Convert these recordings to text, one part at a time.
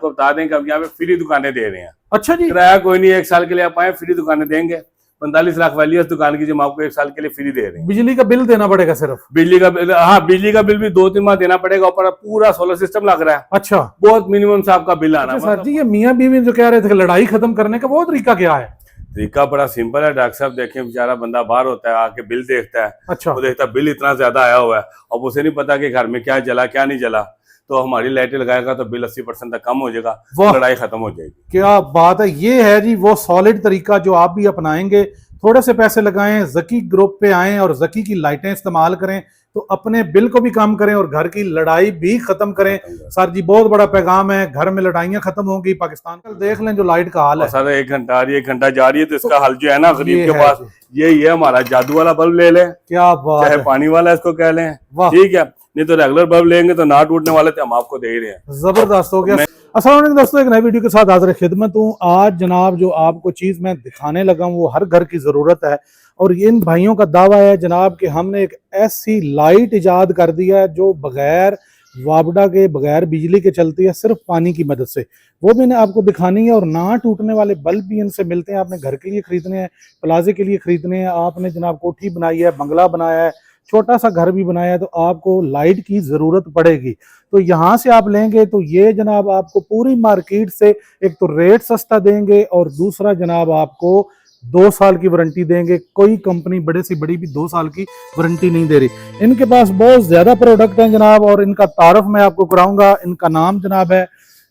आपको बता दें कि अब यहाँ पे फ्री दुकानें दे रहे हैं। अच्छा जी, किराया कोई नहीं, 1 साल के लिए आप आए, फ्री दुकानें देंगे। 45 लाख वैल्यू है उस दुकान की, जो हम आपको 1 साल के लिए फ्री दे रहे हैं। बिजली का बिल देना पड़ेगा सिर्फ? बिजली का बिल, हाँ बिजली का बिल भी 2-3 माह देना पड़ेगा, ऊपर पूरा सोलर सिस्टम लग रहा है। अच्छा, बहुत मिनिमम से आपका बिल आना। सर जी, ये मियाँ बीवी जो कह रहे थे लड़ाई खत्म करने का, वो तरीका क्या है? तरीका बड़ा सिंपल है डॉक्टर साहब। देखें, बेचारा बंदा बाहर होता है, आके बिल देखता है। अच्छा, वो देखता है बिल इतना ज्यादा आया हुआ है, अब उसे नहीं पता कि घर में क्या जला क्या नहीं जला, तो हमारी लाइटें लगाएगा तो बिल 80% तक कम हो जाएगा, लड़ाई खत्म हो जाएगी। क्या बात है, ये है जी वो सॉलिड तरीका जो आप भी अपनाएंगे। थोड़े से पैसे लगाएं, ज़की ग्रुप पे आएं और ज़की की लाइटें इस्तेमाल करें तो अपने बिल को भी कम करें और घर की लड़ाई भी खत्म करें। सर जी, बहुत बड़ा पैगाम है, घर में लड़ाइयां खत्म होंगी। पाकिस्तान का देख लें जो लाइट का हाल है। सर 1 घंटा आ रही है, 1 घंटा जा रही है, तो इसका हल जो है ना गरीब के पास, ये हमारा जादू वाला बल्ब ले लें। क्या बात चाहे है, पानी वाला इसको कह लें, ठीक है, नहीं तो रेगुलर बल्ब लेंगे तो ना टूटने वाले थे, हम आपको दे ही रहे हैं। जबरदस्त हो गया। अस्सलाम वालेकुम दोस्तों, एक नई वीडियो के साथ हाजिर खिदमत हूँ। आज जनाब जो आपको चीज मैं दिखाने लगा हूँ वो हर घर की जरूरत है, और इन भाइयों का दावा है जनाब कि हमने एक ऐसी लाइट इजाद कर दी है जो बगैर वापडा के, बगैर बिजली के चलती है, सिर्फ पानी की मदद से। वो भी आपको दिखानी है, और ना टूटने वाले बल्ब भी इनसे मिलते हैं। आपने घर के लिए खरीदने हैं, प्लाजे के लिए खरीदने हैं, आपने जनाब कोठी बनाई है, बंगला बनाया है, छोटा सा घर भी बनाया है, तो आपको लाइट की जरूरत पड़ेगी। तो यहाँ से आप लेंगे तो ये जनाब आपको पूरी मार्केट से एक तो रेट सस्ता देंगे, और दूसरा जनाब आपको 2 साल की वारंटी देंगे। कोई कंपनी बड़े से बड़ी भी 2 साल की वारंटी नहीं दे रही। इनके पास बहुत ज्यादा प्रोडक्ट हैं जनाब, और इनका तारफ मैं आपको कराऊंगा। इनका नाम जनाब है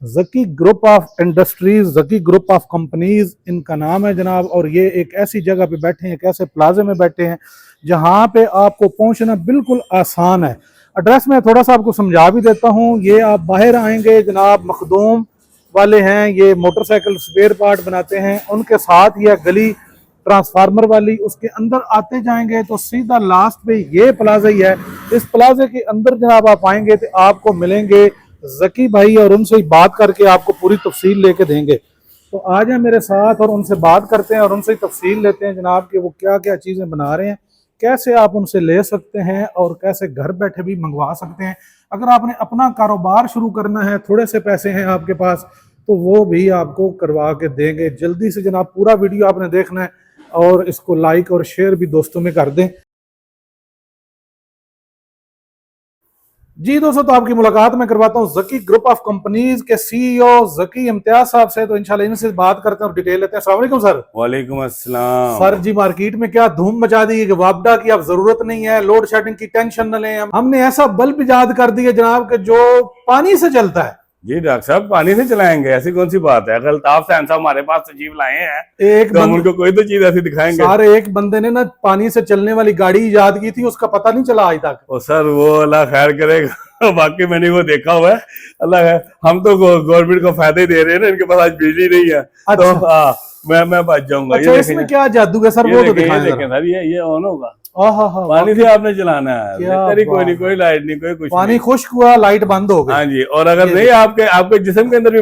Zaki group of industries, Zaki group of companies इनका नाम है जनाब। और ये एक ऐसी जगह पे बैठे हैं, एक ऐसे प्लाजे में बैठे हैं जहाँ पे आपको पहुंचना बिल्कुल आसान है। एड्रेस मैं थोड़ा सा आपको समझा भी देता हूँ। ये आप बाहर आएंगे जनाब, मखदूम वाले हैं, ये मोटरसाइकिल स्पेयर पार्ट बनाते हैं, उनके साथ ये गली ट्रांसफार्मर वाली, उसके अंदर आते जाएंगे तो सीधा लास्ट पे ये प्लाजा ही है। इस प्लाजे के अंदर जनाब आप आएंगे तो आपको मिलेंगे ज़की भाई, और उनसे बात करके आपको पूरी तफसील लेके देंगे। तो आ जाए मेरे साथ और उनसे बात करते हैं और उनसे तफसील लेते हैं जनाब कि वो क्या क्या चीज़ें बना रहे हैं, कैसे आप उनसे ले सकते हैं और कैसे घर बैठे भी मंगवा सकते हैं। अगर आपने अपना कारोबार शुरू करना है, थोड़े से पैसे हैं आपके पास, तो वो भी आपको करवा के देंगे। जल्दी से जनाब पूरा वीडियो आपने देखना है, और इसको लाइक और शेयर भी दोस्तों में कर दें। जी दोस्तों, तो आपकी मुलाकात मैं करवाता हूँ ज़की ग्रुप ऑफ कंपनीज के सीईओ ज़की इम्तियाज साहब से। तो इंशाल्लाह इनसे बात करते हैं और डिटेल लेते हैं। अस्सलाम वालेकुम सर। वालेकुम अस्सलाम। सर जी, मार्केट में क्या धूम मचा दी है कि वापडा की अब जरूरत नहीं है, लोड शेडिंग की टेंशन न लें। हमने ऐसा बल्ब इजाद कर दिया जनाब कि जो पानी से चलता है। जी डॉक्टर साहब, पानी से चलाएंगे, ऐसी कौन सी बात है? अगर ताफ साहब हमारे पास तजीब लाए हैं एक तो हम उनको कोई तो चीज ऐसी दिखाएंगे। सारे एक बंदे ने ना पानी से चलने वाली गाड़ी इजाद की थी, उसका पता नहीं चला आज तक। ओ सर, वो अल्लाह खैर करेगा। बाकी मैंने वो देखा हुआ है, अल्लाह है, हम तो गवर्नमेंट को फायदे दे रहे हैं ना, इनके पास आज बिजली नहीं है। अच्छा। तो मैं बच जाऊंगा। अच्छा, इसमें क्या जादू है सर? वो तो देखें सर, ये ऑन होगा, हाँ, पानी से आपने चलाना है। कोई नहीं, कोई लाइट नहीं, कोई कुछ पानी खुश्क हुआ, लाइट बंद हो गई। हाँ जी, और अगर नहीं आपके जिस्म के अंदर भी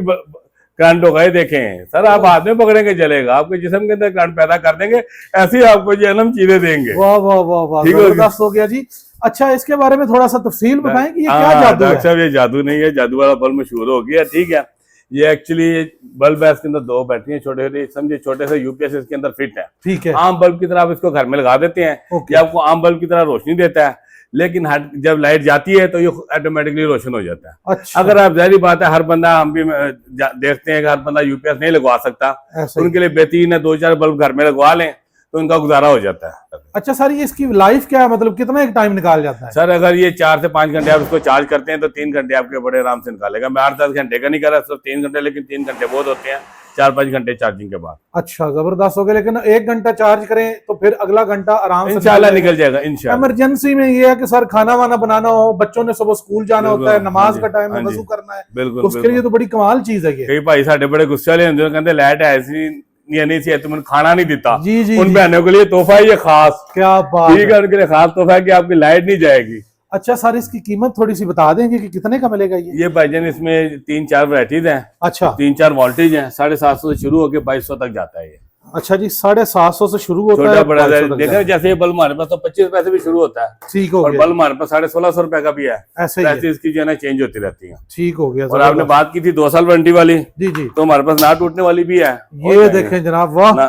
करंट होगा। ये देखें सर, आप हाथ में पकड़ेंगे चलेगा, आपके जिस्म के अंदर करंट पैदा कर देंगे, ऐसी आपको जो है ना चीजें देंगे। वाह वाह वाह वाह, जबरदस्त हो गया जी। अच्छा, इसके बारे में थोड़ा सा तफसील बताएं कि ये क्या जादू है? साहब, ये जादू नहीं है, जादू वाला बल्ब मशहूर हो गया, ठीक है। ये एक्चुअली बल्ब है, इसके अंदर 2 बैटरी हैं, छोटे समझे, छोटे से यूपीएस इसके अंदर फिट है। ठीक है। आम बल्ब की तरह आप इसको घर में लगा देते हैं, ये आपको आम बल्ब की तरह रोशनी देता है, लेकिन जब लाइट जाती है तो ये ऑटोमेटिकली रोशन हो जाता है। अच्छा। अगर आप, जाहिर बात है, हर बंदा, हम भी देखते हैं कि हर बंदा यूपीएस नहीं लगवा सकता, उनके लिए बेहतरीन है 2-4 बल्ब घर में लगवा लें तो उनका गुजारा हो जाता है। अच्छा सर, ये इसकी लाइफ क्या है, मतलब कितना एक टाइम निकाल जाता है? सर, अगर ये 4 से 5 घंटे आप इसको चार्ज करते हैं तो 3 घंटे आपके बड़े आराम से निकालेगा। मैं 8-10 घंटे का नहीं कर रहा, सिर्फ 3 घंटे, लेकिन 3 घंटे बहुत होते हैं 4-5 घंटे चार्जिंग के बाद। अच्छा, जबरदस्त हो गया। लेकिन 1 घंटा चार्ज करें तो फिर अगला घंटा आराम से इंशाल्लाह निकल जाएगा इंशाल्लाह। इमरजेंसी में ये है कि सर खाना वाना बनाना हो, बच्चों ने सुबह स्कूल जाना होता है, नमाज का टाइम है, वजू करना है, बिल्कुल उसके लिए तो बड़ी कमाल चीज है ये। कई भाई साढ़े बड़े गुस्से वाले होंगे, कहते लाइट ऐसी नहीं सी, तुमने खाना नहीं देता। जी जी, उन बहनों के लिए तोहफा है ये खास। क्या बात, ठीक है, उनके लिए खास तोहफा है कि आपकी लाइट नहीं जाएगी। अच्छा सर, इसकी कीमत थोड़ी सी बता देंगे कि कितने का मिलेगा ये? भाईजान, इसमें 3-4 वैरायटीज हैं। अच्छा, 3-4 वोल्टेज हैं, 750 से शुरू होकर 2200 तक जाता है ये। अच्छा जी, 750 से शुरू होता छोटा है, बड़ा 500 तक देखा जाता है। जैसे ये बल्ब हमारे पास तो 25 रुपए से भी शुरू होता है, ठीक हो और गया, बल्ब हमारे पास 1650 रुपए का भी है। ऐसे ही है। ऐसे इसकी जो है ना चेंज होती रहती है। ठीक हो गया। और आपने जबरदस्त। बात की थी 2 साल वारंटी वाली, जी जी, तो हमारे पास ना टूटने वाली भी है। ये देखें जनाब, वाह ना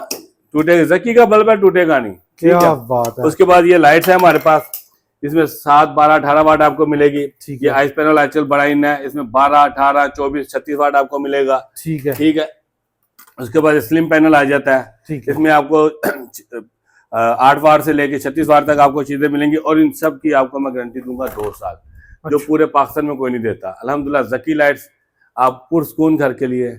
टूटेगा, जकी का बल्ब है, टूटेगा नहीं। क्या ठीक है। बात है। उसके बाद ये लाइट्स है हमारे पास, इसमें 7, 12, 18 वाट आपको मिलेगी। ठीक ये है। आइस पैनल आजकल बड़ा इन है, इसमें 12, 18, 24, 36 वाट आपको मिलेगा। ठीक है। ठीक है। उसके बाद स्लिम पैनल आ जाता है, ठीक है। इसमें आपको 8 वाट से लेके 36 वाट तक आपको चीजें मिलेंगी, और इन सब की आपको मैं गारंटी दूंगा 2 साल, जो अच्छा। पूरे पाकिस्तान में कोई नहीं देता। अल्हम्दुलिल्लाह जकी लाइट्स आप पुरसकून घर के लिए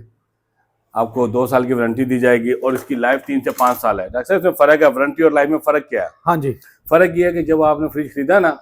आपको 2 साल की वारंटी दी जाएगी, और इसकी लाइफ 3 से 5 साल है। डॉक्टर साहब इसमें फर्क है, वारंटी और लाइफ में फर्क क्या है? हाँ जी, फर्क ये है कि जब आपने फ्रिज खरीदा ना,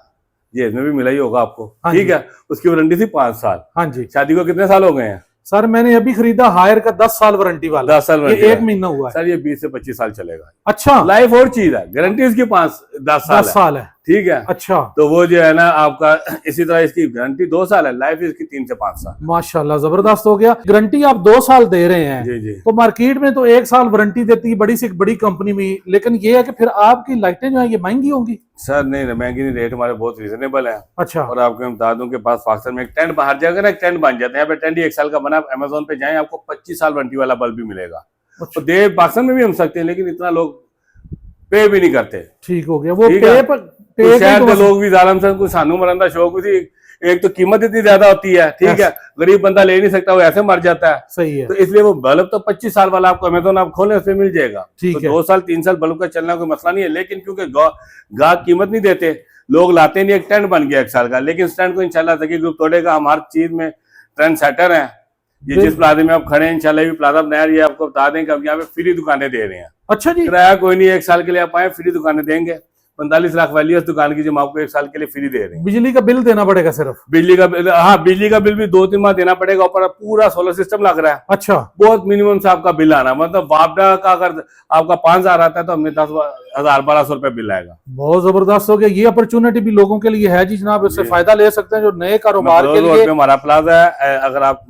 ये इसमें भी मिला ही होगा आपको, हाँ ठीक जी। है, उसकी वारंटी थी 5 साल। हाँ जी। शादी को कितने साल हो गए हैं? सर मैंने अभी खरीदा हायर का 10 साल वारंटी वाला, 10 साल ये वारंटी 1 है। महीना हुआ है। सर ये 20 से 25 साल चलेगा। अच्छा, लाइफ और चीज है, गारंटी इसकी 10 साल 10 है। साल है। ठीक है। अच्छा, तो वो जो है ना आपका, इसी तरह इसकी गारंटी 2 साल है, लाइफ इसकी 3 से 5 साल। माशाल्लाह जबरदस्त हो गया। गारंटी आप 2 साल दे रहे हैं, जी जी। तो मार्केट में तो 1 साल वारंटी देती है बड़ी से बड़ी कंपनी में, लेकिन ये है कि फिर आपकी लाइटें जो है ये महंगी होंगी। सर नहीं, महंगी नहीं, रेट हमारे बहुत रीजनेबल है। अच्छा, और आपको मैं बता दूं कि पास पाकिस्तान में एक टेंट बाहर जाएगा ना, एक टेंट बन जाता है यहाँ पे, टेंट ही 1 साल का बना, आप अमेजोन पे जाएं आपको 25 साल वारंटी वाला बल्ब भी मिलेगा। अच्छा। तो दे पाकिस्तान में भी हम सकते हैं, लेकिन इतना लोग पे भी नहीं करते। ठीक हो गया। वो ठीक पे है। पर तो पे शहर तो के लोग भी जालम से कुछ सानू मरन का शौक भी, एक तो कीमत इतनी ज्यादा होती है, ठीक है, गरीब बंदा ले नहीं सकता, वो ऐसे मर जाता है। सही है। तो इसलिए वो बल्ब तो 25 साल वाला आपको अमेजोन आप खोलें उसमें मिल जाएगा। ठीक तो है। 2 साल 3 साल बल्ब का चलना कोई मसला नहीं है, लेकिन क्योंकि गाहक कीमत नहीं देते, लोग लाते नहीं। एक टेंट बन गया 1 साल का, लेकिन इस टेंट को इंशाल्लाह जकी ग्रुप तोड़ेगा। हम हर चीज में ट्रेंड सेटर है। ये जिस प्लाजा में आप खड़े हैं, इंशाल्लाह ये प्लाजा बनाया, ये आपको बता दें कि हम यहाँ पे फ्री दुकानें दे रहे हैं। अच्छा जी, किराया कोई नहीं, 1 साल के लिए आप आए, फ्री दुकानें देंगे। 45 लाख वैल्यू इस दुकान की, जो हम आपको 1 साल के लिए फ्री दे रहे हैं। बिजली का बिल देना पड़ेगा सिर्फ? बिजली का बिल, हाँ बिजली का बिल भी 2-3 माह देना पड़ेगा, ऊपर पूरा सोलर सिस्टम लग रहा है। अच्छा, बहुत मिनिमम से आपका बिल आना, मतलब वापडा का अगर आपका 5,000 आता है तो हमने 10,000 1200 रुपए बिल आएगा। बहुत जबरदस्त हो गया। ये अपॉर्चुनिटी भी लोगों के लिए है जी जनाब, इससे फायदा ले सकते हैं जो नए कारोबार के लिए। हमारा प्लाजा है, अगर आप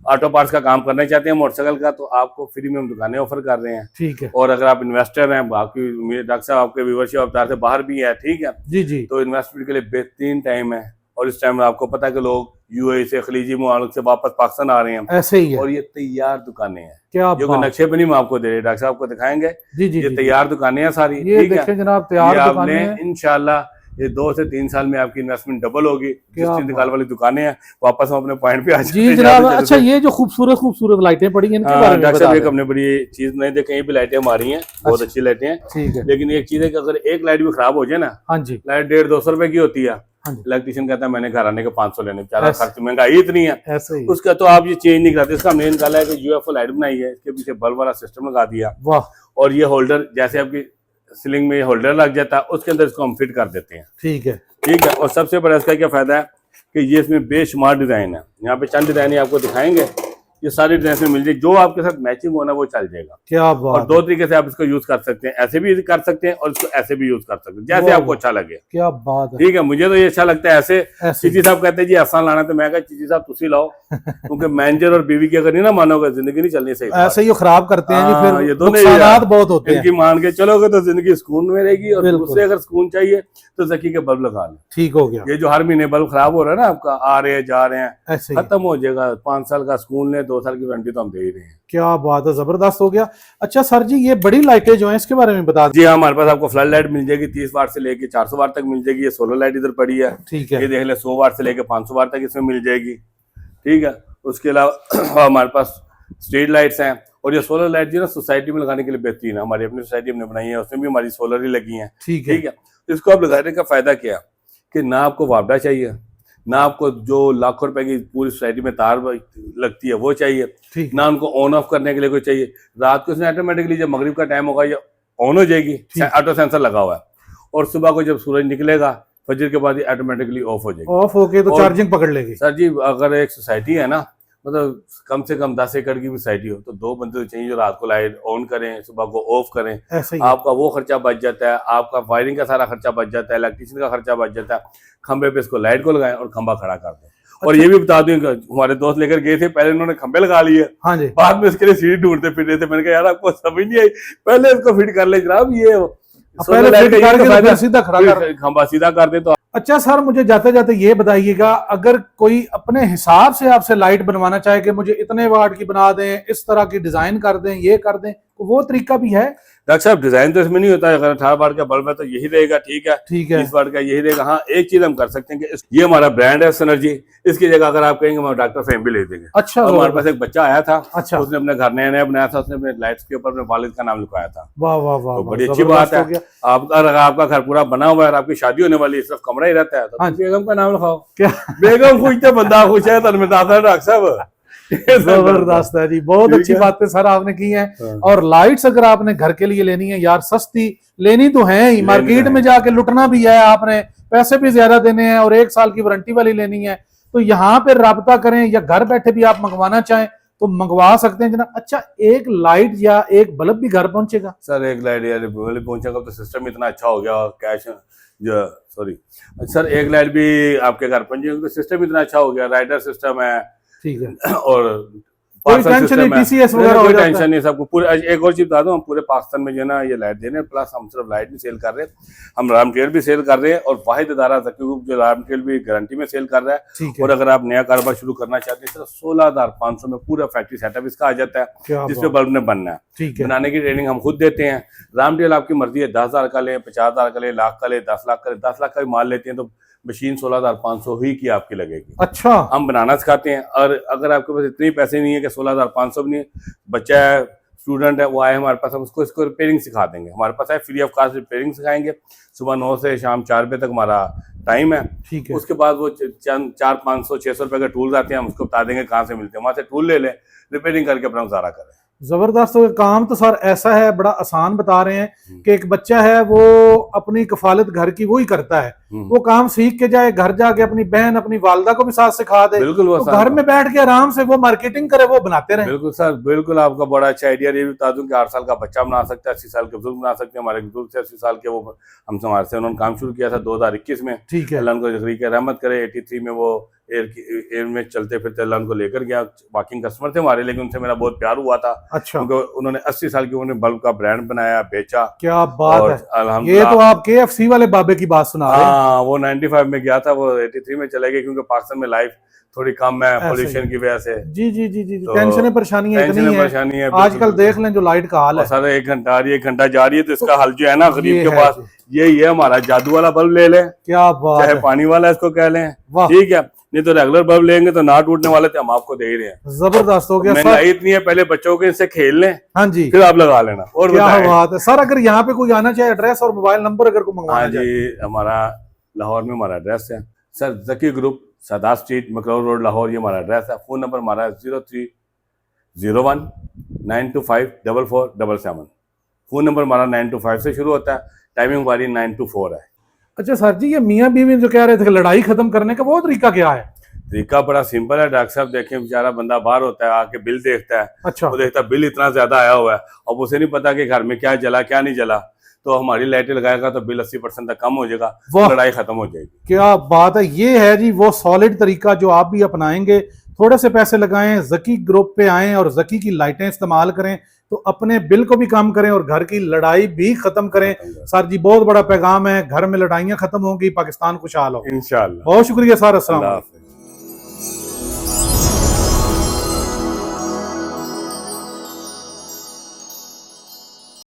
ऑटो पार्ट्स का काम करना चाहते हैं मोटरसाइकिल का, तो आपको फ्री में हम दुकानें ऑफर कर रहे हैं। ठीक है। और अगर आप इन्वेस्टर हैं, आपकी डॉक्टर साहब आपके व्यूअरशिप अवतार से बाहर भी है, ठीक है, जी जी, तो इन्वेस्टमेंट के लिए बेहतरीन टाइम है। और इस टाइम में आपको पता है कि लोग यूएई से, खलीजी मुल्क से वापस पाकिस्तान आ रहे हैं, ऐसे ही है। और ये तैयार दुकानें हैं, क्या जो बात। नक्शे पे नहीं हम आपको दे रहे, डॉक्टर साहब आपको दिखाएंगे। जी जी, ये जी, तैयार दुकानें हैं सारी, ये ठीक है। देखें जनाब, तैयार ये दुकानें आपने हैं। इंशाल्लाह ये 2 से 3 साल में आपकी इन्वेस्टमेंट डबल होगी। जिस क्या इंतकाल वाली दुकानें हैं, वापस हम अपने पॉइंट पे आ जाते जी हैं, जनाब। जल्दी अच्छा, से। ये जो खूबसूरत खूबसूरत लाइटें पड़ी हैं, इनके बारे में डॉक्टर बता साहब एक दें। हमने बड़ी चीज नहीं देखी, ये भी लाइटें हमारी हैं, बहुत अच्छी लाइटें हैं। ठीक है। लेकिन एक चीज है कि अगर एक लाइट भी खराब हो जाए ना, हाँ जी, लाइट 150-200 रुपए की होती है, हाँ जी, इलेक्ट्रिशियन कहता है मैंने घर आने के 500 लेने, बेचारा ऐसे- खर्च महंगाई इतनी है ऐसे ही। उसका, तो आप ये चेंज नहीं कराते। इसका हमने निकाला है कि यूएफओ लाइट बनाई है, इसके पीछे बल्ब वाला सिस्टम लगा दिया, वाह, और ये होल्डर जैसे आपकी सीलिंग में होल्डर लग जाता है, उसके अंदर इसको हम फिट कर देते हैं। ठीक है। ठीक है। और सबसे बड़ा इसका क्या फायदा है कि ये इसमें बेशुमार डिजाइन है, यहाँ पे चंद डिजाइन आपको दिखाएंगे, ये सारी डिजाइन में मिल जाएगी, जो आपके साथ मैचिंग होना वो चल जाएगा। क्या और बात। 2 तरीके से आप इसको यूज कर सकते हैं, ऐसे भी कर सकते हैं और इसको ऐसे भी यूज कर सकते हैं, जैसे वाह, आपको अच्छा लगे। क्या बात है। ठीक है। मुझे तो ये अच्छा लगता है ऐसे। ऐसे चीची साहब कहते हैं जी आसान लाना, तो मैं कहा चीची साहब तुसी लाओ, क्योंकि मैनेजर और बीवी की अगर नहीं ना मानोगे, जिंदगी नहीं चलनी सही। ऐसे ही खराब करते हैं जी, हाँ, फिर ये दोनों नुकसानात बहुत होते हैं। इनकी मान के चलोगे तो जिंदगी सुकून में रहेगी, और बिल्कुल। दूसरे अगर सुकून चाहिए तो जकी के बल्ब लगा लें। ठीक हो गया। ये जो हर महीने बल्ब खराब हो रहा है ना आपका, आ रहे हैं जा रहे हैं, ऐसे ही। खत्म हो जाएगा। 5 साल का स्कूल ने 2 साल की वारंटी तो हम दे ही रहे हैं। क्या बात है, जबरदस्त हो गया। अच्छा सर जी, ये बड़ी लाइटें जो हैं इसके बारे में बता दें। जी हाँ, हमारे पास आपको फ्लड लाइट मिल जाएगी, 30 वाट से लेके 400 वाट तक मिल जाएगी। ये सोलर लाइट इधर पड़ी है, ठीक है। ये देख ले 100 वाट से लेके 500 वाट तक इसमें मिल जाएगी। ठीक है। उसके अलावा हमारे पास स्ट्रीट लाइट्स हैं, और ये सोलर लाइट जो है ना सोसाइटी में लगाने के लिए बेहतरीन है। हमारी अपनी सोसाइटी हमने बनाई है, उसमें भी हमारी सोलर ही लगी है। ठीक है। ठीक है। इसको आप लगाने का फायदा क्या कि ना आपको वापडा चाहिए, ना आपको जो लाखों रुपए की पूरी सोसाइटी में तार लगती है वो चाहिए, ठीक। ना उनको ऑन ऑफ करने के लिए कोई चाहिए। रात को इसमें ऑटोमेटिकली जब मगरिब का टाइम होगा ये ऑन हो जाएगी, ऑटो सेंसर लगा हुआ है, और सुबह को जब सूरज निकलेगा फजर के बाद ये ऑटोमेटिकली ऑफ हो जाएगी। ऑफ होके तो चार्जिंग पकड़ लेगी। सर जी, अगर एक सोसाइटी है ना, मतलब कम से कम 10 एकड़ की भी सोसाइटी हो, तो 2 बंदे तो चाहिए जो रात को लाइट ऑन करें, सुबह को ऑफ करें। ऐसे ही। आपका वो खर्चा बच जाता है, आपका वायरिंग का सारा खर्चा बच जाता है, इलेक्ट्रिशियन का खर्चा बच जाता है। खंबे पे इसको लाइट को लगाएं और खंबा खड़ा कर दें, और ये भी बता दूं कि हमारे दोस्त लेकर गए थे, पहले उन्होंने खंबे लगा लिए, हाँ जी, बाद में इसके लिए सीढ़ी ढूंढते फिर रहे थे। मैंने कहा यार आपको समझ नहीं आई, पहले इसको फिट कर ले जनाब, ये पहले फिट करके फिर सीधा खड़ा कर, खंबा सीधा कर दे तो। अच्छा सर, मुझे जाते जाते ये बताइएगा, अगर कोई अपने हिसाब से आपसे लाइट बनवाना चाहे कि मुझे इतने वाट की बना दें, इस तरह की डिजाइन कर दें, ये कर दें, तो वो तरीका भी है? डॉक्टर साहब डिजाइन तो इसमें नहीं होता है, अगर 18 वाट का बल्ब है तो यही रहेगा, ठीक है, 20 वाट का यही रहेगा। हाँ एक चीज हम कर सकते हैं कि ये हमारा ब्रांड है सिनर्जी, इसकी जगह अगर आप कहेंगे हम डॉक्टर फ्रेम भी ले देंगे। अच्छा, हमारे पास एक बच्चा आया था, अच्छा, उसने अपने घर नया नया बनाया था, उसने अपने लाइट्स के ऊपर अपने वालिद का नाम लिखवाया था। वाह वाह वाह, बड़ी अच्छी बात है। आपका घर पूरा बना हुआ है, आपकी शादी होने वाली है, सिर्फ कमरा ही रहता है, तो बेगम का नाम लिखाओ। क्या बेगम खुश तो बंदा खुश है, डॉक्टर साहब। जबरदस्त है जी, बहुत अच्छी बातें सर आपने की हैं। और लाइट्स अगर आपने घर के लिए लेनी है यार, सस्ती लेनी तो है ही, मार्केट में जाके लुटना भी है, आपने पैसे भी ज्यादा देने हैं और 1 साल की वारंटी वाली लेनी है, तो यहाँ पे राब्ता करें, या घर बैठे भी आप मंगवाना चाहें तो मंगवा सकते हैं जनाब। अच्छा, एक लाइट या एक बल्ब भी घर पहुंचेगा? सर एक लाइट यार पहुंचेगा तो सिस्टम इतना अच्छा हो गया, कैश जो सॉरी सर एक लाइट भी आपके घर पहुंचेगा तो सिस्टम इतना अच्छा हो गया, राइडर सिस्टम है, ठीक है, और कोई टेंशन नहीं, टीसीएस वगैरह हो जाता है, टेंशन नहीं सबको। पूरे एक और चीज बता दूं, हम पूरे पाकिस्तान में जो है ना ये लाइट दे रहे हैं, प्लस हम सिर्फ लाइट भी सेल कर रहे हैं, हम रॉ मटेरियल भी सेल कर रहे हैं, और वाहिद इदारा तक जो रॉ मटेरियल भी गारंटी में सेल कर रहा है। और अगर आप नया कारोबार शुरू करना चाहते हैं सिर्फ 16,500 में पूरा फैक्ट्री सेटअप इसका आ जाता है, जिसपे बल्ब ने बनना है। बनाने की ट्रेनिंग हम खुद देते हैं, रॉ मटेरियल आपकी मर्जी है, 10,000 का ले, 50,000 का ले, लाख का ले, 10 लाख का ले, 10 लाख का भी माल लेते हैं तो मशीन 16,500 ही की आपकी लगेगी। अच्छा, हम बनाना सिखाते हैं, और अगर आपके पास इतने पैसे नहीं है कि 16,500 भी नहीं है, बच्चा है, स्टूडेंट है, वो आए हमारे पास, हम उसको इसको रिपेयरिंग सिखा देंगे। हमारे पास है फ्री ऑफ कॉस्ट रिपेयरिंग सिखाएंगे, सुबह 9 से शाम 4 बजे तक हमारा टाइम है। ठीक है, उसके बाद वो 400-500-600 रुपए के टूल्स आते हैं, हम उसको बता देंगे कहाँ से मिलते हैं, वहां से टूल ले लें, रिपेयरिंग करके अपना गुजारा करें। जबरदस्त। काम तो सर ऐसा है, बड़ा आसान बता रहे हैं कि एक बच्चा है वो अपनी कफालत घर की वही करता है, वो काम सीख के जाए, घर जाके अपनी बहन अपनी वालदा को भी साथ सिखा दे, बिल्कुल वो तो घर में बैठ के आराम से वो मार्केटिंग करे, वो बनाते रहे। बिल्कुल सर, बिल्कुल आपका बड़ा अच्छा आइडिया। ये भी बता दूं कि 8 साल का बच्चा बना सकता है, 80 साल के बुजुर्ग बना सकते हैं। हमारे बुजुर्ग से 80 साल के वो हम हमारे से उन्होंने काम शुरू किया था 2021 में। ठीक है, अल्लाह उनको ज़िक्र के रहमत करे। 83 में वो एयर में चलते फिरते अल्लाह उनको लेकर गया। वॉकिंग कस्टमर थे हमारे, लेकिन उनसे मेरा बहुत प्यार हुआ था। अच्छा, उन्होंने 80 साल की उन्होंने बल्ब का ब्रांड बनाया, बेचा। क्या बात है, ये तो आप KFC वाले बाबे की बात सुना रहे हैं। हाँ, वो 95 में गया था, वो 83 में चले गए, क्योंकि पाकिस्तान में लाइफ थोड़ी कम है पोल्यूशन की वजह से। जी जी जी जी, टेंशन परेशानियां इतनी है आजकल, देख लें जो लाइट का हाल है। सर 1 घंटा आ रही है, 1 घंटा जा रही है, तो इसका हल जो है ना गरीब के पास यही है, हमारा जादू वाला बल्ब ले लें। क्या बात है, चाहे पानी वाला इसको कह लें, ठीक है, नहीं तो रेगुलर बल्ब लेंगे तो ना टूटने वाले थे, हम आपको दे ही रहे हैं। जबरदस्त हो गया। महंगाई इतनी है, पहले बच्चों के इससे खेल लें, हाँ जी, फिर आप लगा लेना। और क्या बात है सर, अगर यहाँ पे कोई आना चाहे, एड्रेस और मोबाइल नंबर अगर कोई मंगवाना चाहे? जी, हमारा लाहौर में हमारा एड्रेस है sir, Zaki group, Sadat street, Makraur road, Lahore, ये हमारा एड्रेस है। फोन नंबर हमारा 0301 925 4477। फोन नंबर हमारा 925 से शुरू होता है, टाइमिंग हमारी 9 to 4 है। अच्छा सर जी, ये मियाँ बीवी जो कह रहे थे लड़ाई खत्म करने का, वो तरीका क्या है? तरीका बड़ा सिंपल है डॉक्टर साहब। देखें, बेचारा बंदा बाहर होता है, आके बिल देखता है। अच्छा, वो देखता है बिल इतना ज्यादा आया हुआ है, अब उसे नहीं पता कि घर में क्या जला क्या नहीं जला, तो हमारी लाइटें लगाएगा तो बिल 80% तक कम हो जाएगा, लड़ाई खत्म हो जाएगी। क्या बात है, ये है जी वो सॉलिड तरीका जो आप भी अपनाएंगे। थोड़े से पैसे लगाएं, जकी ग्रुप पे आएं और जकी की लाइटें इस्तेमाल करें, तो अपने बिल को भी कम करें और घर की लड़ाई भी खत्म करें। सर जी बहुत बड़ा पैगाम है, घर में लड़ाइयां खत्म होंगी, पाकिस्तान खुशहाल हो इंशाअल्लाह। बहुत शुक्रिया सर, अस्सलाम वालेकुम।